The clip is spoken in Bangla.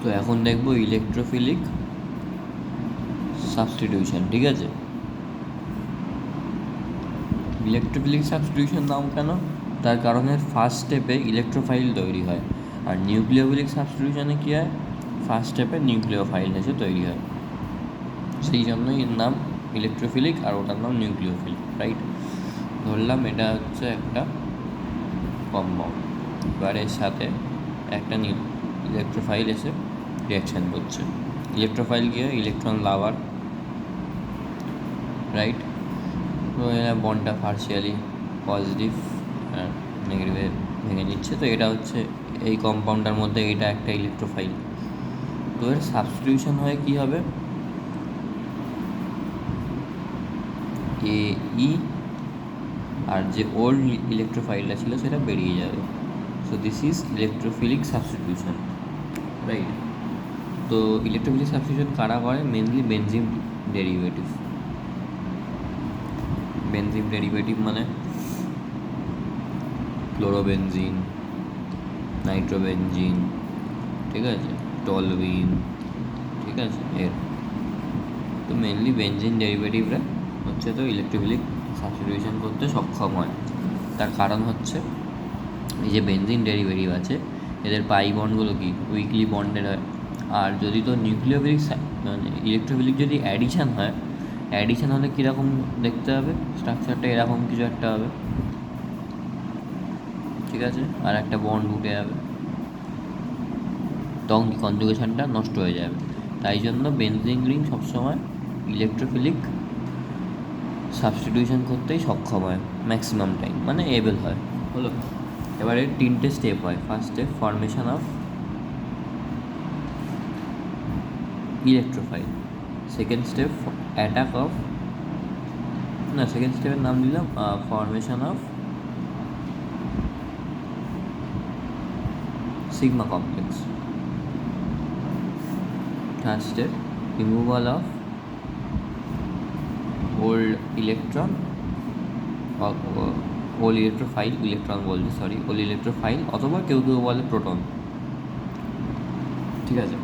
তো এখন দেখবো ইলেকট্রোফিলিক সাবস্টিটিউশন। ঠিক আছে, ইলেকট্রোফিলিক সাবস্টিটিউশন নাম কেন? তার কারণে ফার্স্ট স্টেপে ইলেকট্রোফাইল তৈরি হয়, আর নিউক্লিওফিলিক সাবস্টিটিউশনে কী হয়, ফার্স্ট স্টেপে নিউক্লিওফাইল এসে তৈরি হয়। সেই জন্যই এর নাম ইলেকট্রোফিলিক আর ওটার নাম নিউক্লিওফিলিক, রাইট? ধরলাম এটা হচ্ছে একটা কম্পাউন্ড, এবার এর সাথে একটা ইলেকট্রোফাইল এসে রিয়াকশান করছে। ইলেকট্রোফাইল কী হয়, ইলেকট্রন লাভার, রাইট? তো এরা বন্ডটা পার্শিয়ালি পজিটিভ আর নেগেটিভে ভেঙে নিচ্ছে। তো এটা হচ্ছে এই কম্পাউন্ডটার মধ্যে এটা একটা ইলেকট্রোফাইল। তো এর সাবস্টিটিউশন হয়ে কী হবে, ই আর যে ওল্ড ইলেকট্রোফাইলটা ছিল সেটা বেরিয়ে যাবে। So this is electrophilic substitution, right? তো ইলেকট্রোফিলিক সাবস্টিটিউশন কারা করে? Mainly benzene derivative. Benzene derivative মানে ক্লোরোবেনজিন, নাইট্রোবেনজিন, ঠিক আছে, টলুইন, ঠিক আছে, এর তো মেনলি বেনজিন ডেরিভেটিভরা হচ্ছে তো ইলেকট্রোফিলিক সাবস্টিটিউশন করতে সক্ষম হয়। তার কারণ হচ্ছে এই যে বেনজিন ডেরিভেটিভ আছে এদের পাই বন্ডগুলো কি উইকলি বন্ডেড হয়। আর যদি তো নিউক্লিওফিলিক মানে ইলেকট্রোফিলিক যদি অ্যাডিশান হয়, অ্যাডিশান হলে কীরকম দেখতে হবে, স্ট্রাকচারটা এরকম কিছু একটা হবে, ঠিক আছে, আর একটা বন্ড উঠে যাবে, তখন কি কনজুগেশনটা নষ্ট হয়ে যাবে। তাই জন্য বেনজিন রিং সবসময় ইলেকট্রোফিলিক সাবস্টিটিউশন করতেই সক্ষম হয় ম্যাক্সিমাম টাইম, মানে এবল হয়। হলো, এবারে তিনটে স্টেপ হয়। First step formation of electrophile, second step attack of, না সেকেন্ড স্টেপের নাম দিলাম formation of sigma complex, third step removal of old electron, old electrophile, electron বলছি সরি, ওল্ড ইলেকট্রোফাইল অথবা কেউ কেউ বলে প্রোটন, ঠিক আছে।